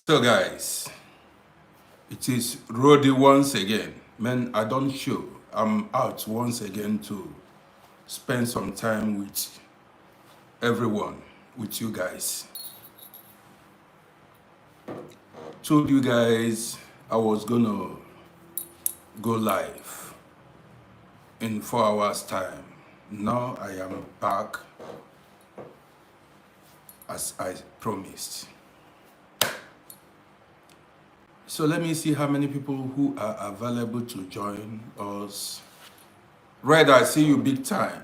So guys, it is Rody once again. Man, I don't show. I'm out once again to spend some time with everyone, with you guys. Told you guys I was gonna go live in 4 hours time. Now I am back as I promised. So let me see how many people who are available to join us. Red, I see you big time.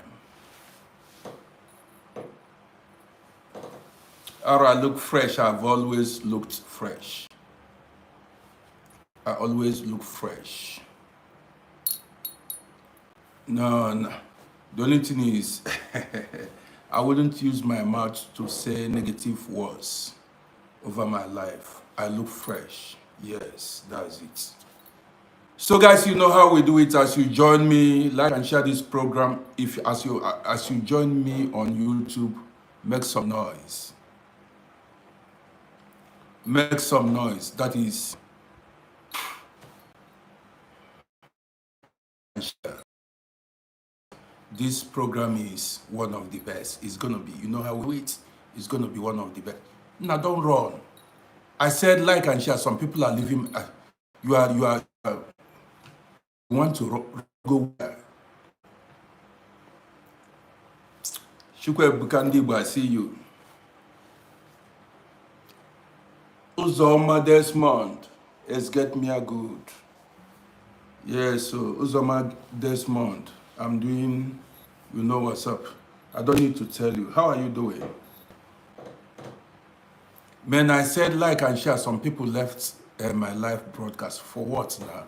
Or I look fresh. I've always looked fresh. I always look fresh. No. The only thing is, I wouldn't use my mouth to say negative words over my life. I look fresh. Yes, that's it. So guys, you know how we do it. As you join me, like and share this program. As you join me on YouTube, make some noise. Make some noise. That is. This program is one of the best. It's gonna be. You know how we do it. It's gonna be one of the best. Now don't run. I said like and share. Some people are leaving. You want to go where? Shukwe Bukandibu, I see you. Uzoma Desmond, it's get me a good. Yes, so Uzoma Desmond, I'm doing, you know what's up. I don't need to tell you. How are you doing? Man, I said like and share. Some people left my live broadcast. For what now?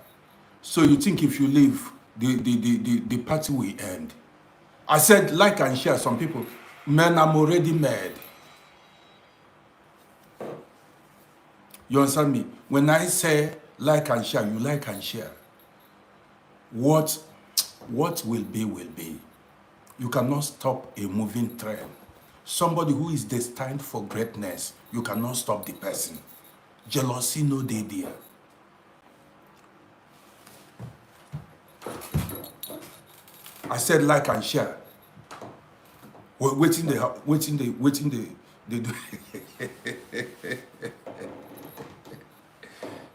So you think if you leave, the party will end? I said like and share. Some people, man, I'm already mad. You understand me? When I say like and share, you like and share. What will be, will be. You cannot stop a moving train. Somebody who is destined for greatness, you cannot stop the person. Jealousy no dey there. I said like and share. Waiting the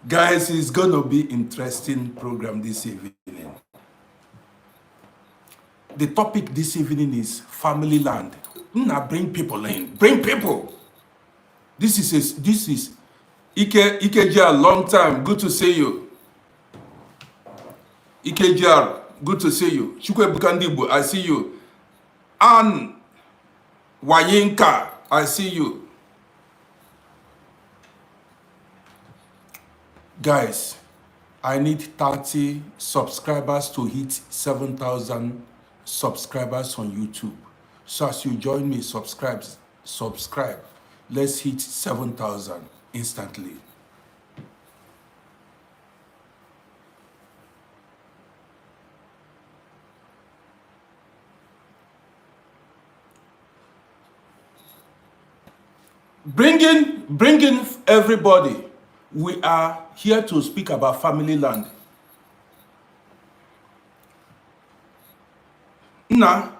Guys, it's gonna be interesting program this evening. The topic this evening is family land. Now bring people in. Bring people. This is Ikejia, long time. Good to see you. Ikejia, good to see you. Chukwe Bukandibu, I see you. Ann Wayinka, I see you. Guys, I need 30 subscribers to hit 7,000 subscribers on YouTube. So as you join me, subscribe. Let's hit 7,000 instantly. Bring in everybody. We are here to speak about family land. Now,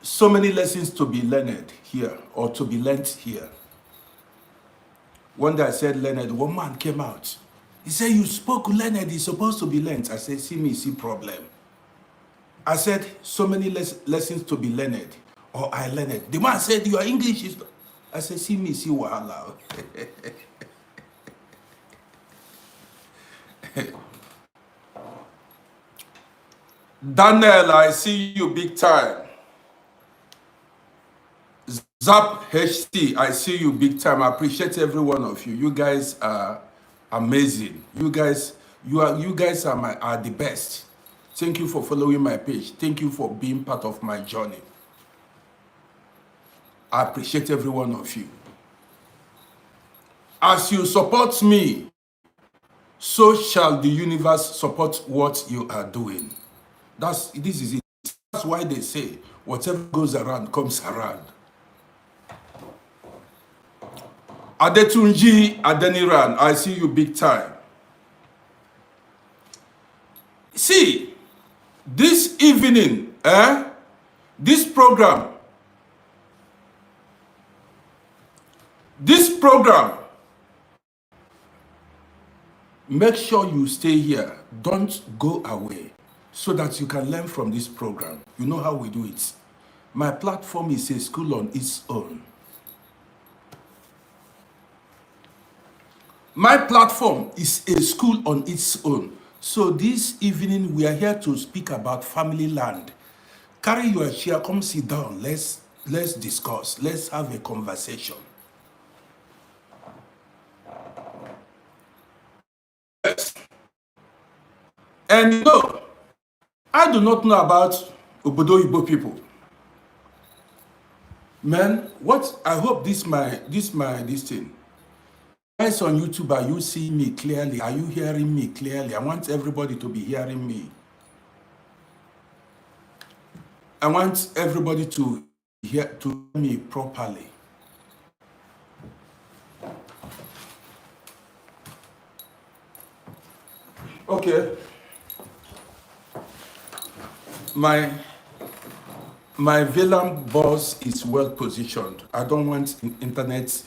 so many lessons to be learned here, or to be learnt here. One day I said learned, one man came out. He said, you spoke learned, it's supposed to be learnt. I said, see me, see problem. I said, so many lessons to be learned, or I learned. The man said, your English is... I said, see me, see wahala. Daniel, I see you big time. Zap HT, I see you big time. I appreciate every one of you. You guys are amazing. You guys are the best. Thank you for following my page. Thank you for being part of my journey. I appreciate every one of you. As you support me, so shall the universe support what you are doing. This is it. That's why they say, whatever goes around comes around. Adetunji Adeniran, I see you big time. See, this evening, this program, make sure you stay here. Don't go away so that you can learn from this program. You know how we do it. My platform is a school on its own. My platform is a school on its own. So this evening, we are here to speak about family land. Carry your chair, come sit down. Let's discuss. Let's have a conversation. Yes. And you know, I do not know about Obodo Igbo people. Man, what I hope this thing. Guys on YouTube, are you seeing me clearly? Are you hearing me clearly? I want everybody to be hearing me. I want everybody to hear me properly. Okay. My VLAN boss is well positioned. I don't want internet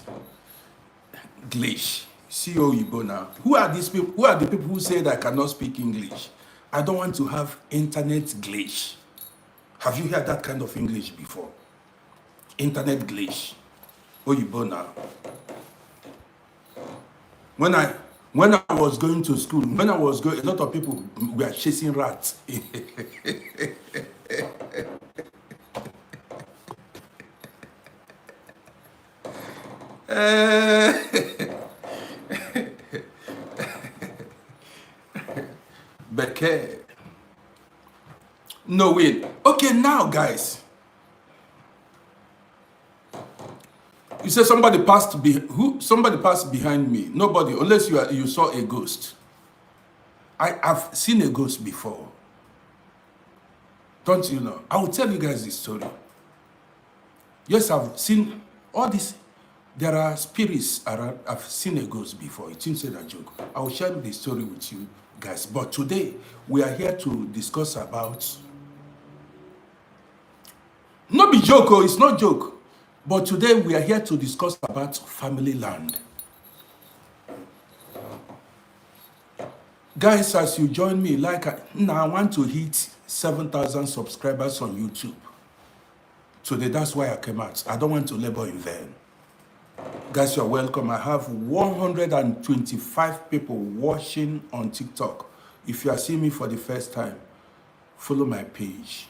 glitch. CEO Igbo now. Who are these people? Who are the people who say that I cannot speak English? I don't want to have internet glitch. Have you heard that kind of English before? Internet glitch. Oyibo now. When I was going to school, a lot of people were chasing rats. Beke. No, wait. Okay, now, guys. You said somebody passed behind me. Nobody, unless you saw a ghost. I've seen a ghost before. Don't you know? I will tell you guys this story. Yes, I've seen all this. There are spirits around. I've seen a ghost before. It seems a joke. I will share the story with you guys. But today, we are here to discuss about... Not be joke, it's not joke. But today, we are here to discuss about family land. Guys, as you join me, I want to hit 7,000 subscribers on YouTube. Today, that's why I came out. I don't want to labor in vain. Guys, you're welcome. I have 125 people watching on TikTok. If you are seeing me for the first time, follow my page.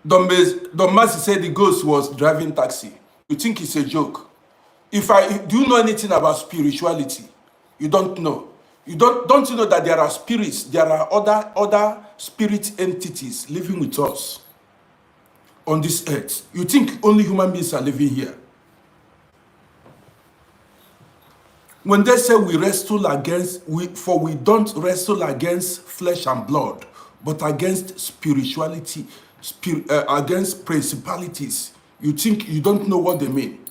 Don Masi said the ghost was driving taxi. You think it's a joke? Do you know anything about spirituality? You don't know. Don't you know that there are spirits, there are other spirit entities living with us on this earth? You think only human beings are living here? When they say we don't wrestle against flesh and blood, but against spirituality, against principalities, you think you don't know what they mean.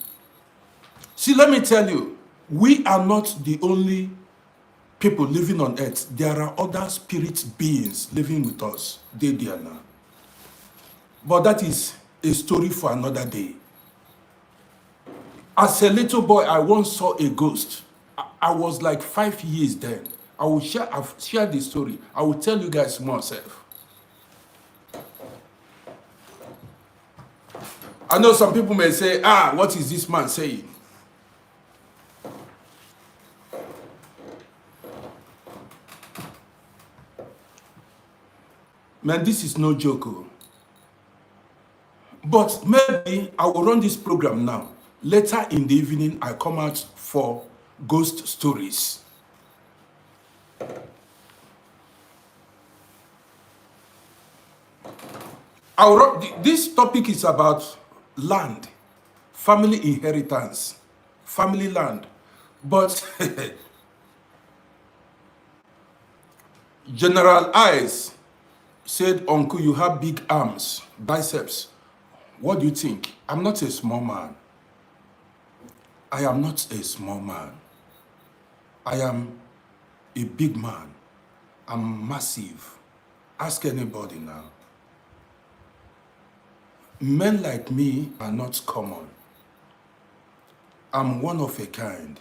See, let me tell you, we are not the only people living on earth. There are other spirit beings living with us. They are now. But that is a story for another day. As a little boy, I once saw a ghost. I was like 5 years then. I've shared the story. I will tell you guys myself. I know some people may say, what is this man saying? Man, this is no joke. But maybe I will run this program now. Later in the evening, I come out for ghost stories. This topic is about land, family inheritance, family land. But General Eyes said, Uncle, you have big arms, biceps. What do you think? I'm not a small man. I am not a small man. I am a big man. I'm massive. Ask anybody now. Men like me are not common. I'm one of a kind.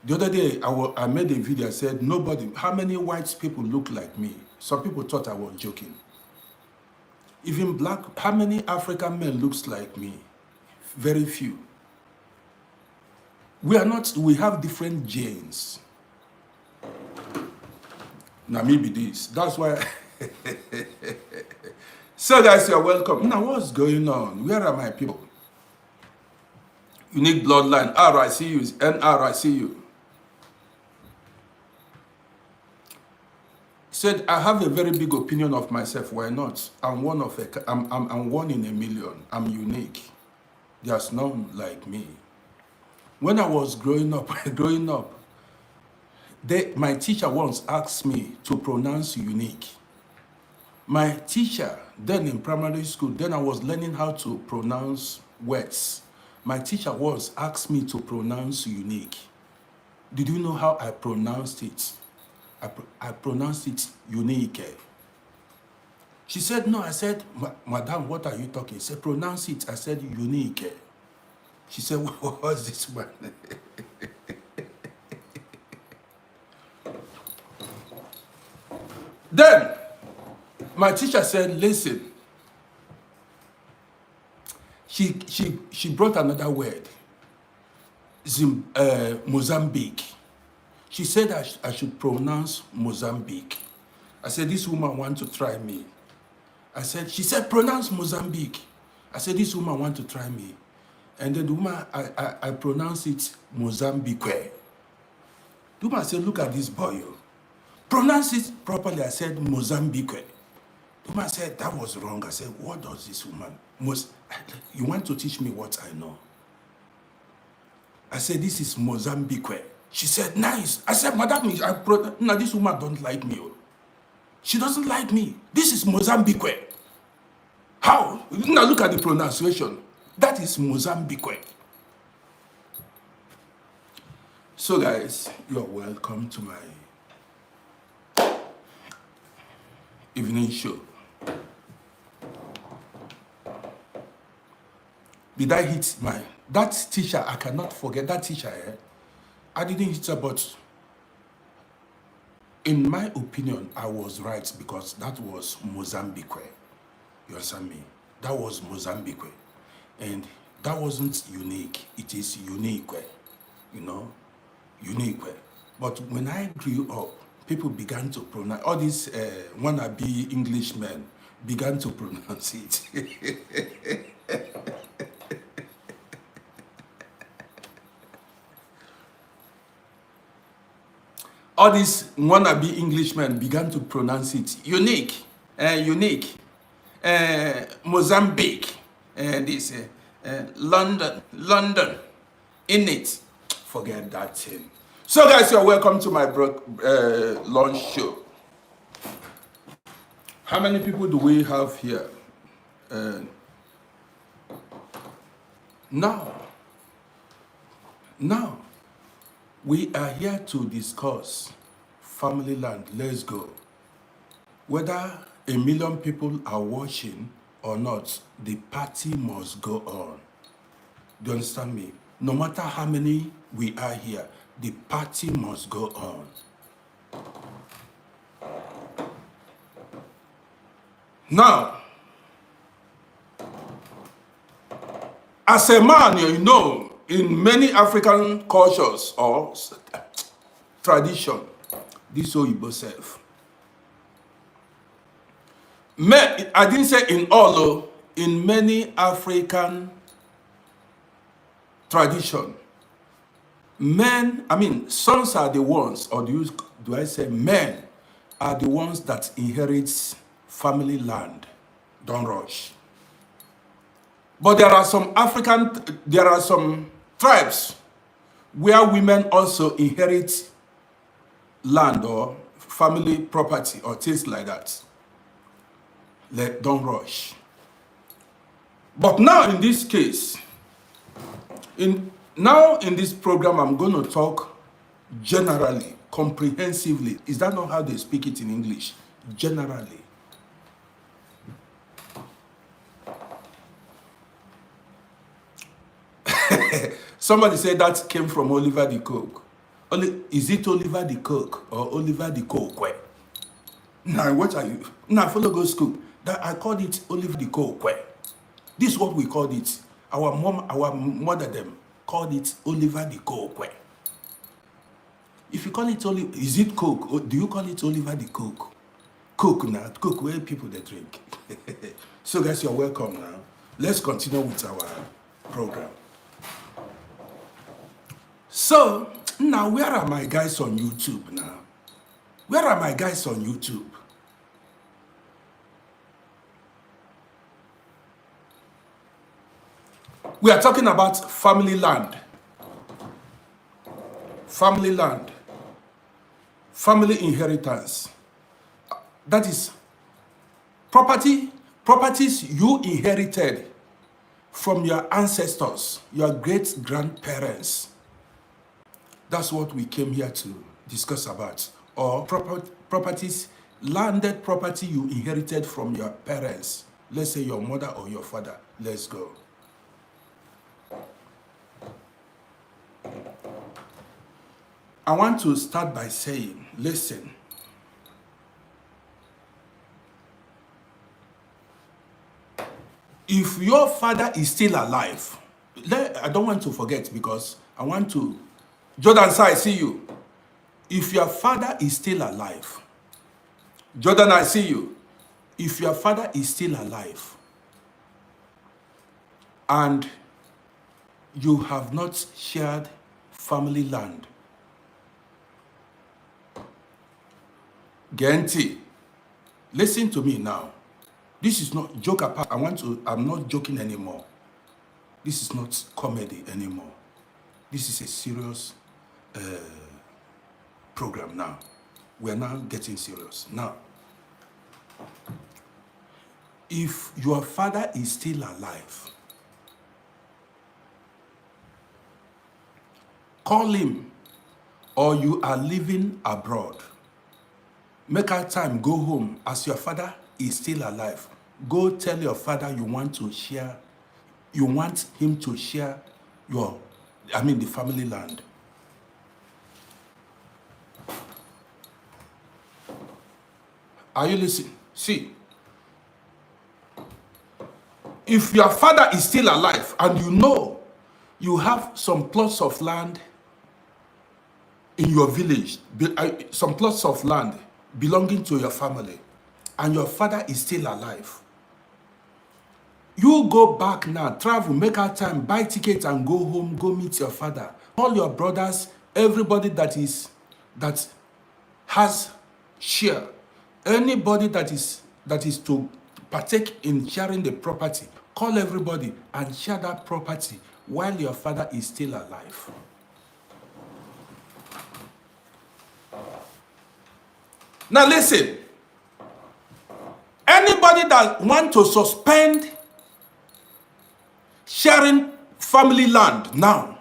The other day, I made a video. I said, how many white people look like me? Some people thought I was joking. Even black, how many African men looks like me? Very few. We have different genes. Now maybe this. That's why. So guys, you're welcome. Now what's going on? Where are my people? Unique bloodline. R, I see you. NR, I see you. Said, I have a very big opinion of myself. Why not? I'm one in a million. I'm unique. There's none like me. When I was growing up, my teacher once asked me to pronounce unique. My teacher, then in primary school, then I was learning how to pronounce words. My teacher once asked me to pronounce unique. Did you know how I pronounced it? I pronounced it unique. She said, no. I said, Madam, what are you talking? She said, pronounce it. I said, unique. She said, what's this one? Then, my teacher said, listen. She brought another word, Mozambique. She said I should pronounce Mozambique. I said, this woman wants to try me. She said, pronounce Mozambique. I said, this woman wants to try me. And then the woman, I pronounced it Mozambique. The woman said, look at this boy. Pronounce it properly. I said, Mozambique. The woman said, that was wrong. I said, what does this woman? You want to teach me what I know? I said, this is Mozambique. She said, nice. I said, Madam, no, this woman don't like me. She doesn't like me. This is Mozambique. How? Now look at the pronunciation. That is Mozambique. So guys, you're welcome to my evening show. Did I hit that teacher? I cannot forget that teacher. I didn't hit her, but in my opinion, I was right because that was Mozambique. You understand me? That was Mozambique. And that wasn't unique. It is unique, you know, unique. But when I grew up, people began to pronounce, all these wannabe Englishmen began to pronounce it. All these wannabe Englishmen began to pronounce it unique, unique, Mozambique, London, in it. Forget that thing. So guys, you're welcome to my launch show. How many people do we have here? Now, we are here to discuss family land. Let's go. Whether 1 million people are watching or not, the party must go on. Do you understand me? No matter how many we are here, the party must go on. Now, as a man, you know, in many African cultures or tradition, this Oyibo self. I didn't say in all, in many African tradition, sons are the ones, or do I say men are the ones that inherit family land. Don't rush. But there are some tribes where women also inherit land or family property or things like that. Don't rush. But now in this case, Now in this program, I'm going to talk generally, comprehensively. Is that not how they speak it in English? Generally. Somebody said that came from Oliver the Coke. Is it Oliver the Coke or Oliver the Coke? Now, what are you? Now, follow go school. That I called it Oliver the Coke. This is what we called it. Our mother them called it Oliver the Coke. If you call it Oliver, is it Coke? Or do you call it Oliver the Coke? Coke now, Coke where people they drink. So guys, you're welcome now. Let's continue with our program. So now, where are my guys on YouTube now? Where are my guys on YouTube? We are talking about family land. Family land. Family inheritance. That is properties you inherited from your ancestors, your great-grandparents. That's what we came here to discuss about. Or properties, landed property you inherited from your parents. Let's say your mother or your father. Let's go. I want to start by saying, listen. If your father is still alive, I don't want to forget because I want to. Jordan, sir, I see you. If your father is still alive, Jordan, I see you. If your father is still alive and you have not shared family land, Genti, listen to me now. This is not joke apart. I'm not joking anymore. This is not comedy anymore. This is a serious program now. We're now getting serious. Now, if your father is still alive, call him, or you are living abroad. Make out time, go home. As your father is still alive, go tell your father you want him to share the family land. Are you listening? See, if your father is still alive and you know you have some plots of land in your village, some plots of land belonging to your family, and your father is still alive, you go back now, travel, make out time, buy tickets and go home, go meet your father. All your brothers, everybody that has share, anybody that is to partake in sharing the property, call everybody and share that property while your father is still alive. Now listen, anybody that want to suspend sharing family land now,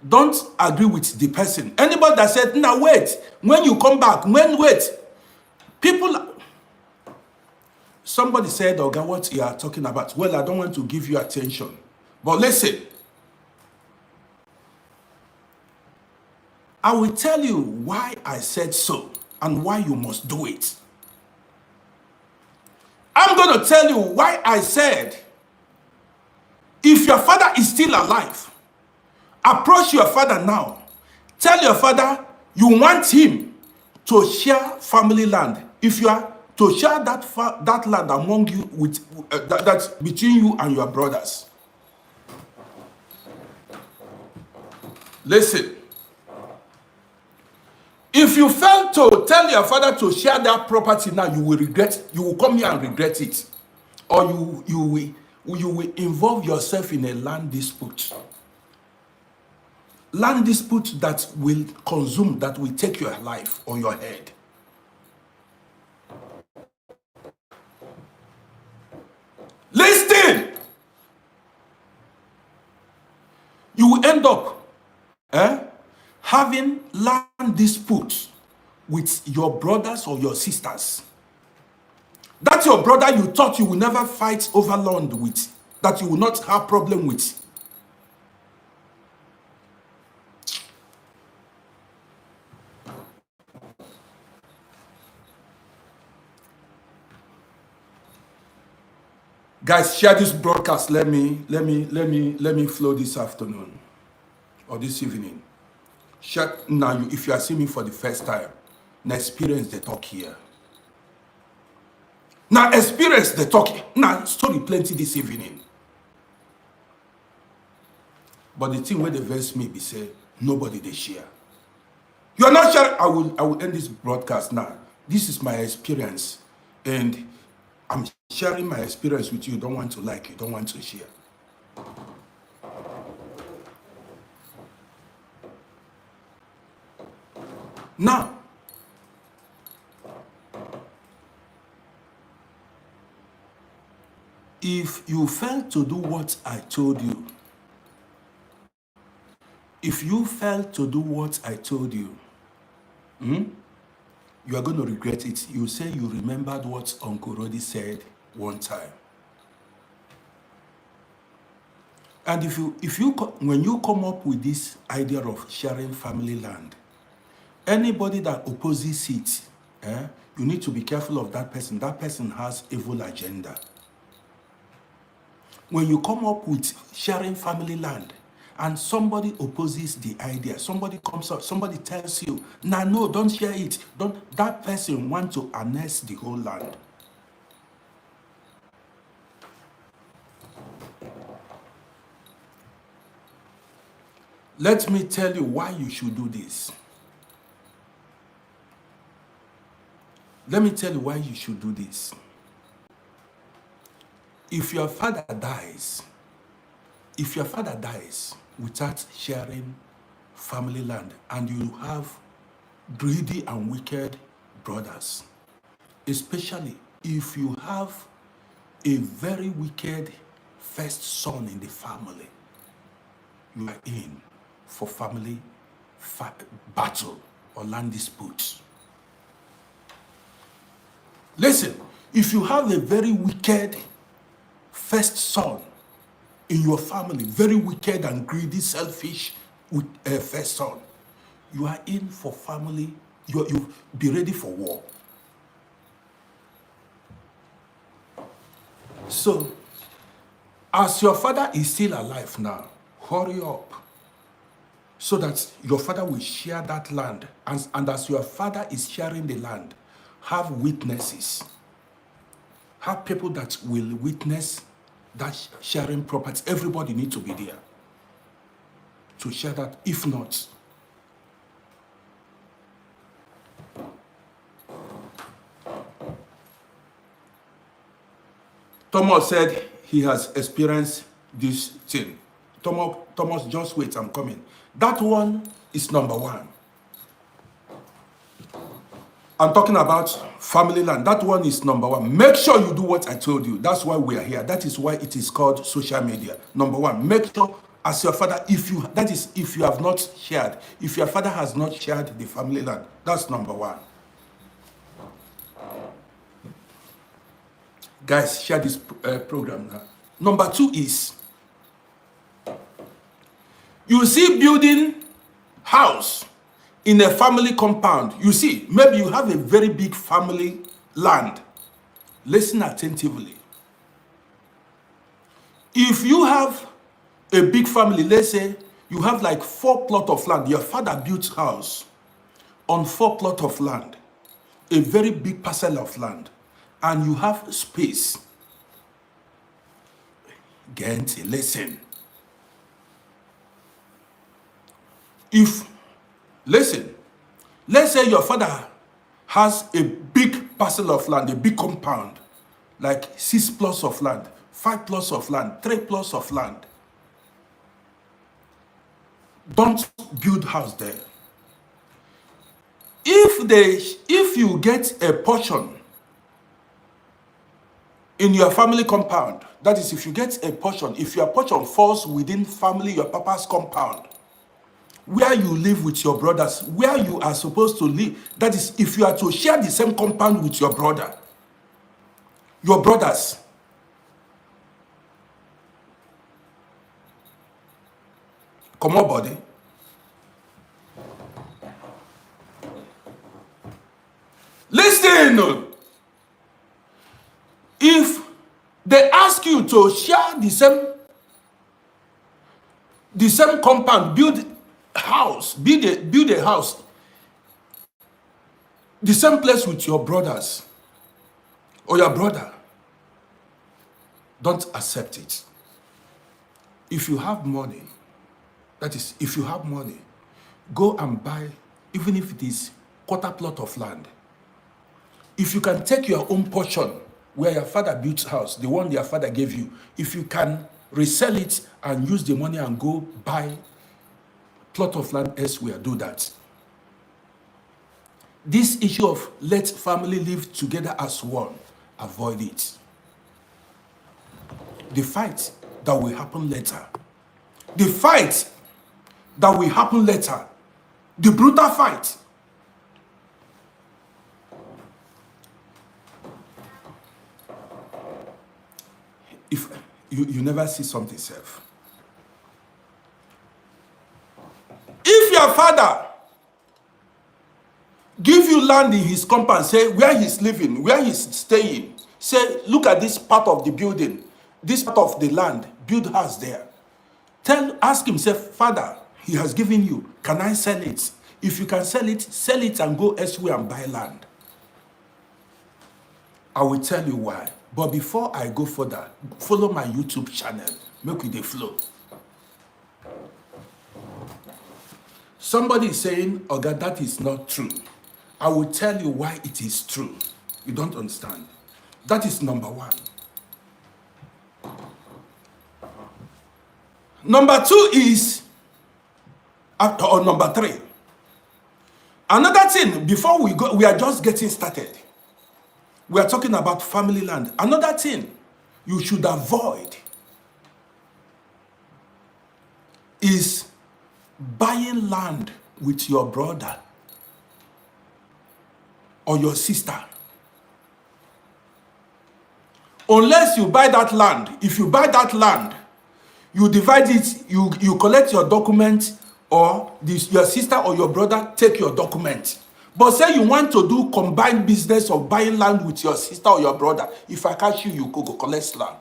don't agree with the person. Anybody that said, now wait, when you come back, somebody said, Oga, what you are talking about? Well, I don't want to give you attention. But listen, I will tell you why I said so and why you must do it. I'm going to tell you why I said, if your father is still alive, approach your father now. Tell your father you want him to share family land. If you are to share that land among you, that's between you and your brothers. Listen. If you fail to tell your father to share that property now, you will regret. You will come here and regret it, or you will involve yourself in a land dispute. Land dispute that will consume, that will take your life or your head. Listen. you will end up having land disputes with your brothers or your sisters. That's your brother you thought you will never fight over land with, that you will not have problem with. Guys, share this broadcast. Let me flow this afternoon or this evening. Share now. If you are seeing me for the first time, now experience the talk here. Now experience the talk. Now story plenty this evening. But the thing where the verse me be say nobody they share. You are not sharing. I will end this broadcast now. This is my experience, and I'm sharing my experience with you. You don't want to like, you don't want to share. Now, if you fail to do what I told you, you are going to regret it. You say you remembered what Uncle Rodi said one time. And when you come up with this idea of sharing family land, anybody that opposes it, you need to be careful of that person. That person has evil agenda. When you come up with sharing family land, and somebody opposes the idea, somebody comes up, somebody tells you, nah, no, don't share it. That person wants to annex the whole land. Let me tell you why you should do this. Let me tell you why you should do this. If your father dies without sharing family land, and you have greedy and wicked brothers, especially if you have a very wicked first son in the family, you are in for family battle or land disputes. Listen, if you have a very wicked first son in your family, very wicked and greedy, selfish first son, you are in for family, you be ready for war. So, as your father is still alive now, hurry up so that your father will share that land. And as your father is sharing the land, have witnesses. Have people that will witness that sharing property. Everybody needs to be there to share that. If not, Thomas said he has experienced this thing. Thomas, just wait, I'm coming. That one is number one. I'm talking about family land. That one is number one. Make sure you do what I told you. That's why we are here. That is why it is called social media. Number one, make sure as your father, if you have not shared, if your father has not shared the family land, that's number one. Guys, share this program now. Number two is, you see building house in a family compound. You see, maybe you have a very big family land. Listen attentively. If you have a big family, let's say you have like 4 plots of land, your father built house on 4 plots of land, a very big parcel of land, and you have space. Gente, listen. Listen, let's say your father has a big parcel of land, a big compound, like 6 plots of land, 5 plots of land, 3 plots of land. Don't build house there. If you get a portion in your family compound, that is, if you get a portion, if your portion falls within family, your papa's compound, where you live with your brothers, where you are supposed to live, that is, if you are to share the same compound with your brother, your brothers, come on, body. Listen, if they ask you to share the same compound, build a house, the same place with your brothers or your brother, don't accept it. If you have money, that is, if you have money, go and buy, even if it is quarter plot of land. If you can take your own portion where your father built house, the one your father gave you, if you can resell it and use the money and go buy plot of land elsewhere, do that. This issue of let family live together as one, avoid it. The fight that will happen later, the brutal fight, if you never see something safe. If your father give you land in his compound, say where he's living, where he's staying, say look at this part of the building, this part of the land, build house there. Ask him, say, Father, he has given you, can I sell it? If you can sell it and go elsewhere and buy land. I will tell you why. But before I go further, follow my YouTube channel. Make it a flow. Somebody is saying, oh God, that is not true. I will tell you why it is true. You don't understand. That is number one. Number two is, or number three. Another thing, before we go, we are just getting started. We are talking about family land. Another thing you should avoid is buying land with your brother or your sister. Unless you buy that land, if you buy that land, you divide it, you collect your document, or your sister or your brother take your document. But say you want to do combined business of buying land with your sister or your brother, if I catch you, you go collect land.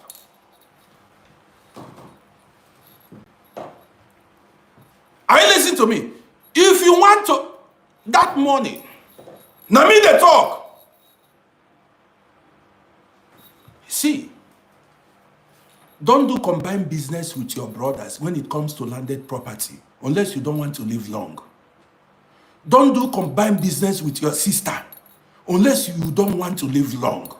Are you listening to me? If you want to, that money, now me they talk. See, don't do combined business with your brothers when it comes to landed property, unless you don't want to live long. Don't do combined business with your sister, unless you don't want to live long.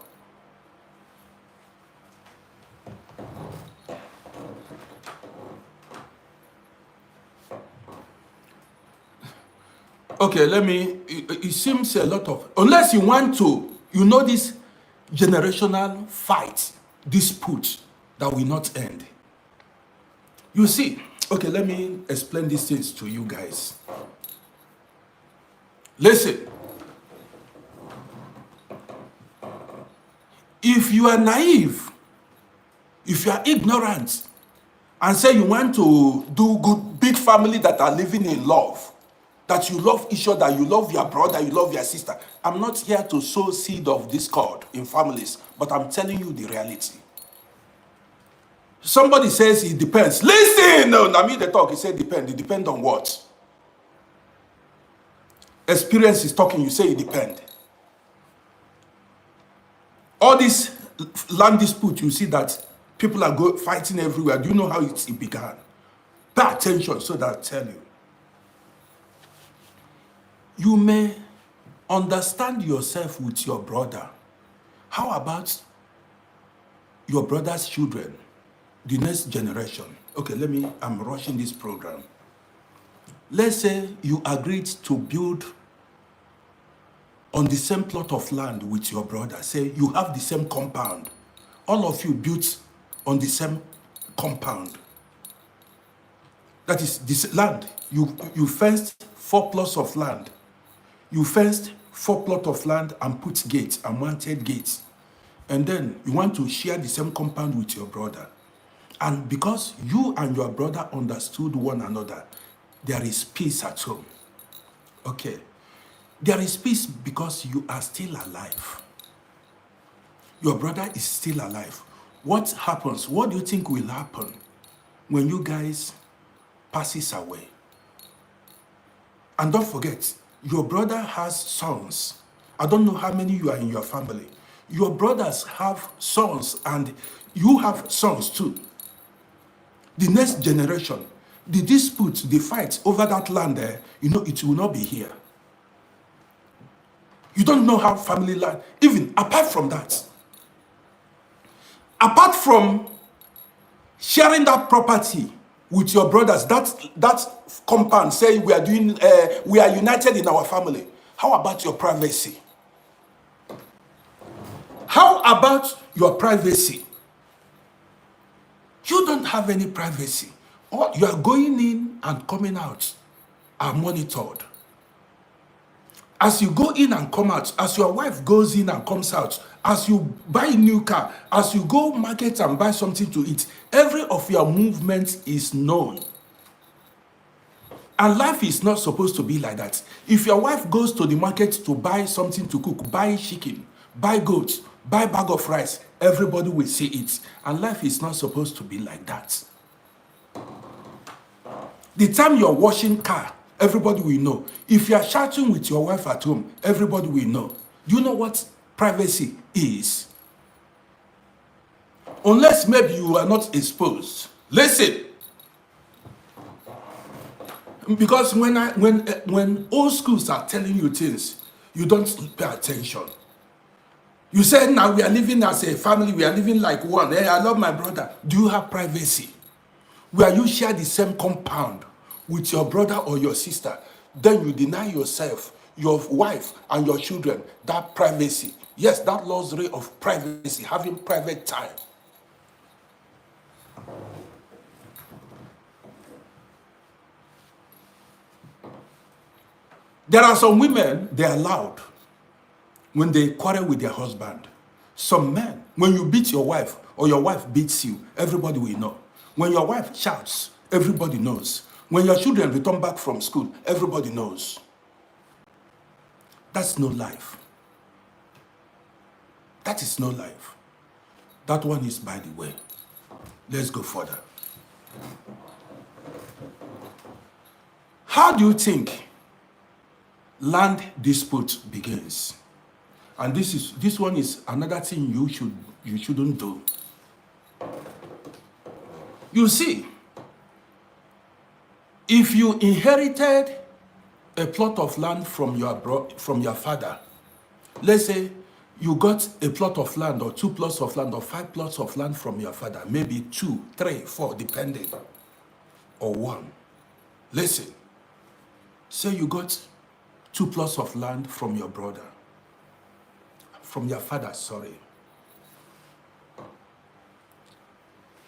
Okay, it seems a lot of, unless you want to, this generational fight, dispute that will not end. You see, okay, let me explain these things to you guys. Listen, if you are naive, if you are ignorant, and say you want to do good, big family that are living in love, that you love each other, you love your brother, you love your sister. I'm not here to sow seed of discord in families, but I'm telling you the reality. Somebody says it depends. Listen, no, I mean the talk, he said depend. It depends on what? Experience is talking, you say it depends. All this land dispute, you see that people are fighting everywhere. Do you know how it began? Pay attention so that I'll tell you. You may understand yourself with your brother. How about your brother's children, the next generation? Okay, I'm rushing this program. Let's say you agreed to build on the same plot of land with your brother. Say you have the same compound all of you built on the same compound. That is this land. You fenced 4 plots of land. You fenced 4 plots of land and put gates and mounted gates. And then you want to share the same compound with your brother. And because you and your brother understood one another, there is peace at home. Okay. There is peace because you are still alive. Your brother is still alive. What happens? What do you think will happen when you guys passes away? And don't forget, your brother has sons. I don't know how many you are in your family. Your brothers have sons and you have sons too. The next generation, the dispute, the fight over that land there, it will not be here. You don't know how family life, even apart from that, apart from sharing that property with your brothers, that compound, say we are united in our family. How about your privacy? How about your privacy? You don't have any privacy. Or you are going in and coming out are monitored. As you go in and come out, as your wife goes in and comes out, as you buy a new car, as you go market and buy something to eat, every of your movements is known. And life is not supposed to be like that. If your wife goes to the market to buy something to cook, buy chicken, buy goat, buy bag of rice, everybody will see it. And life is not supposed to be like that. The time you're washing car, everybody will know. If you are chatting with your wife at home, everybody will know. Do you know what privacy is? Unless maybe you are not exposed. Listen. Because when old schools are telling you things, you don't pay attention. You say, now we are living as a family, we are living like one. Hey, I love my brother. Do you have privacy? Where you share the same compound with your brother or your sister, then you deny yourself, your wife, and your children that privacy. Yes, that luxury of privacy, having private time. There are some women, they are loud when they quarrel with their husband. Some men, when you beat your wife or your wife beats you, everybody will know. When your wife shouts, everybody knows. When your children return back from school, everybody knows. That's no life. That is no life. That one is by the way. Let's go further. How do you think land dispute begins? And this one is another thing you shouldn't do. You see, if you inherited a plot of land from your father, let's say you got a plot of land or 2 plots of land or 5 plots of land from your father, maybe 2, 3, 4, depending, or 1. Listen, say you got 2 plots of land from your brother, from your father, sorry.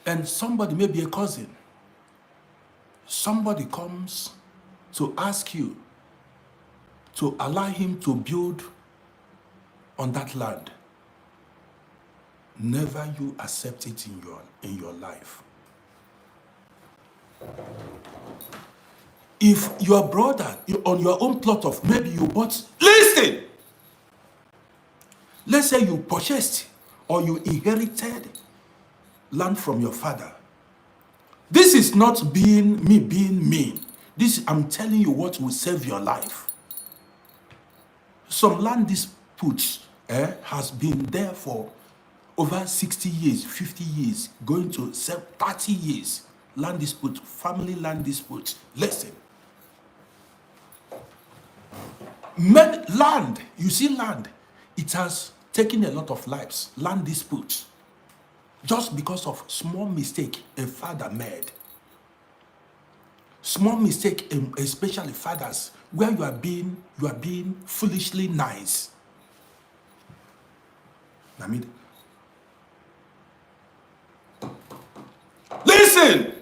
And somebody, maybe a cousin, somebody comes to ask you to allow him to build on that land. Never you accept it in your life. If your brother, on your own plot of, maybe you bought, listen! Let's say you purchased or you inherited land from your father. This is not being mean. This, I'm telling you what will save your life. Some land disputes has been there for over 60 years, 50 years, going to 30 years. Land dispute, family land dispute. Listen. Land, you see land, it has taken a lot of lives. Land disputes. Just because of small mistake a father made. Small mistake, especially fathers, where you are being foolishly nice. I mean, Listen.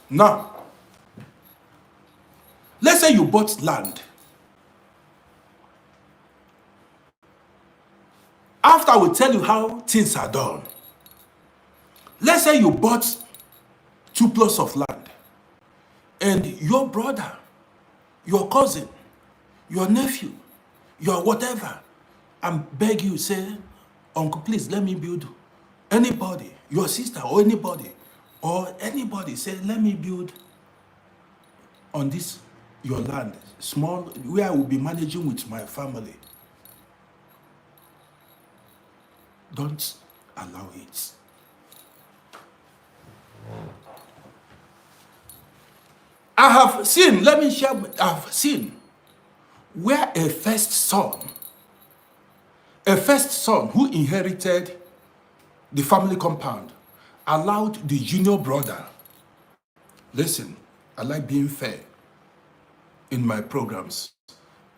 Now, let's say you bought land. After I will tell you how things are done. Let's say you bought 2 plots of land, and your brother, your cousin, your nephew, your whatever, and beg you, say, uncle, please let me build. Anybody, your sister or anybody say, let me build on this, your land, small, where I will be managing with my family. Don't allow it. I have seen where a first son who inherited the family compound allowed the junior brother. Listen, I like being fair in my programs.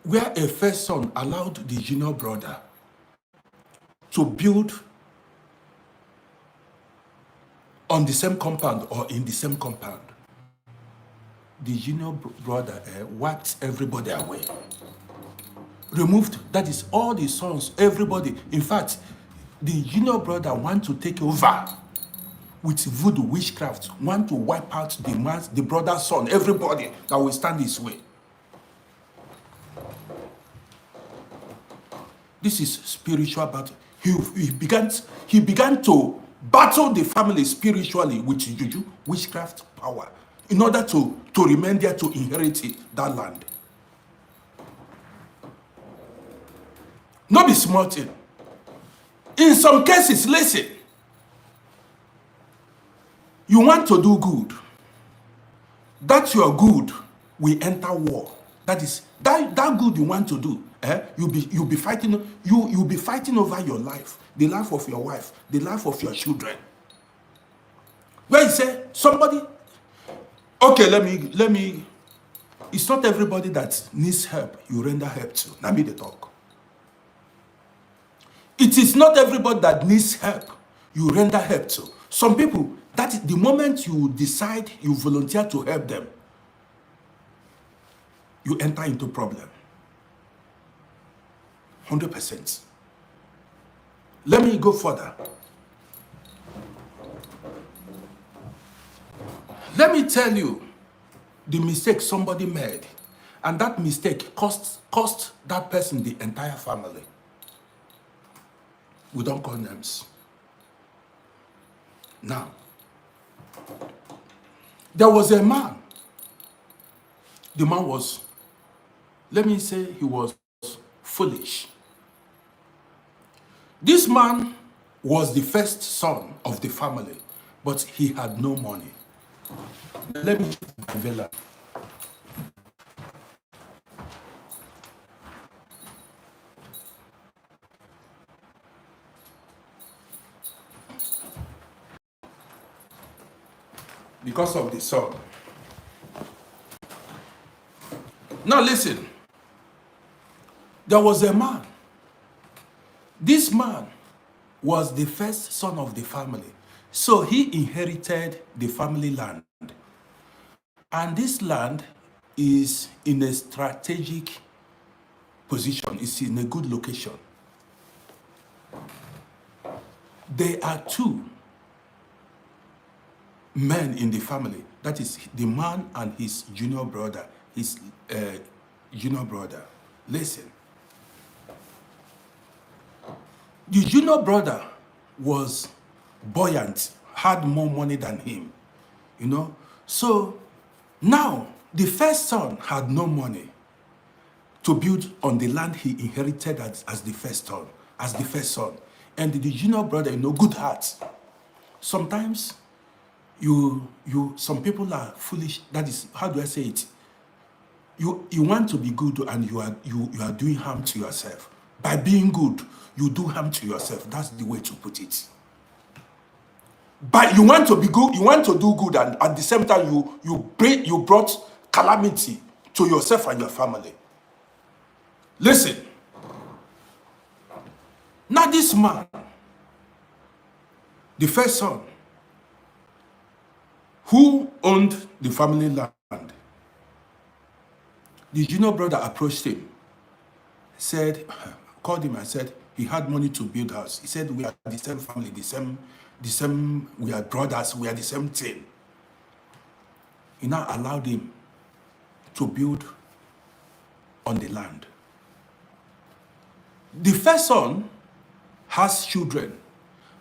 Where a first son allowed the junior brother to build on the same compound or in the same compound. The junior brother wiped everybody away. Removed, that is all the sons, everybody. In fact, the junior brother want to take over with voodoo, witchcraft, want to wipe out the brother's son, everybody that will stand his way. This is spiritual battle. He began to battle the family spiritually with juju, witchcraft power, in order to remain there, to inherit that land. Not be small thing. In some cases, listen, you want to do good. That your good will enter war. That is that good you want to do. You'll be fighting over your life, the life of your wife, the life of your children. Where you say somebody, okay, let me. It's not everybody that needs help you render help to. Let me the talk. It is not everybody that needs help you render help to. Some people, that is the moment you decide you volunteer to help them, you enter into problem. 100%. Let me go further. Let me tell you the mistake somebody made, and that mistake cost that person the entire family. We don't call names. Now, there was a man. The man was, let me say, he was foolish. This man was the first son of the family, but he had no money. Let me villa. Because of the son. Now listen. There was a man. This man was the first son of the family. So he inherited the family land. And this land is in a strategic position. It's in a good location. There are two men in the family. That is the man and his junior brother. His junior brother. Listen. The junior brother was buoyant, had more money than him, you know. So now the first son had no money to build on the land he inherited as the first son, and the junior brother, you know, good heart. Sometimes some people are foolish. That is, how do I say it? You want to be good, and you are doing harm to yourself. By being good, you do harm to yourself. That's the way to put it. But you want to be good, you want to do good, and at the same time you brought calamity to yourself and your family. Listen. Now this man, The first son, who owned the family land, the junior brother approached him, called him and said he had money to build house. He said, we are the same family, the same, we are brothers, we are the same thing. He now allowed him to build on the land. The first son has children,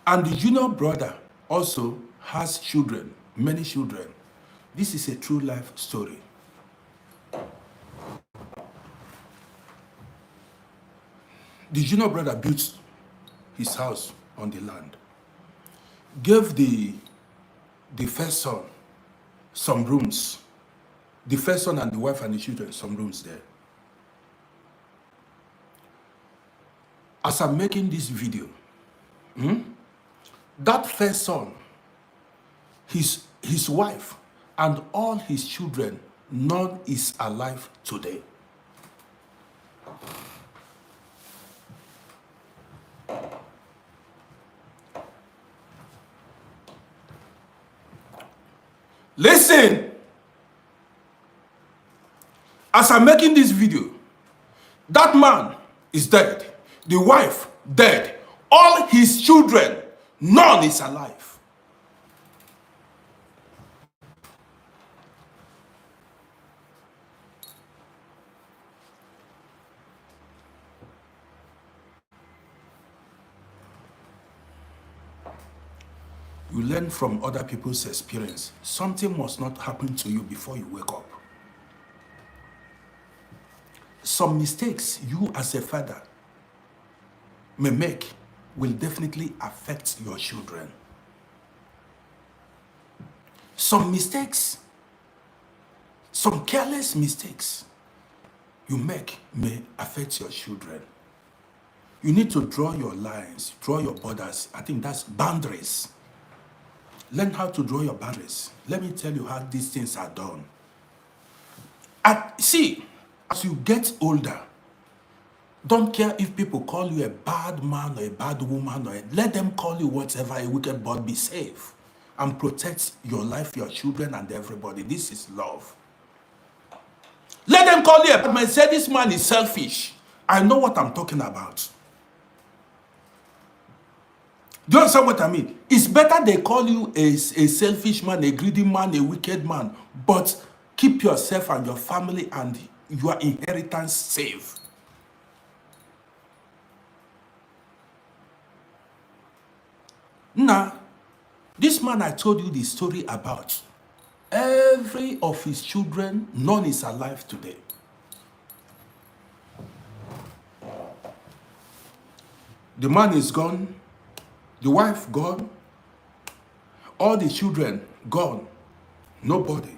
and the junior brother also has children, many children. This is a true life story. The junior brother built his house on the land, gave the first son some rooms, the first son and the wife and the children some rooms there. As I'm making this video, that first son, his wife, and all his children, none is alive today. Listen, as I'm making this video, that man is dead, the wife dead, all his children, none is alive. You learn from other people's experience. Something must not happen to you before you wake up. Some mistakes you as a father may make will definitely affect your children. Some mistakes, some careless mistakes you make may affect your children. You need to draw your lines, draw your borders. I think that's boundaries. Learn how to draw your boundaries. Let me tell you how these things are done. See, as you get older, don't care if people call you a bad man or a bad woman, or let them call you whatever, a wicked, but be safe and protect your life, your children, and everybody. This is love. Let them call you a bad man, say this man is selfish. I know what I'm talking about. Do you understand what I mean? It's better they call you a selfish man, a greedy man, a wicked man, but keep yourself and your family and your inheritance safe. Now, this man I told you the story about, every of his children, none is alive today. The man is gone. The wife gone, all the children gone, nobody.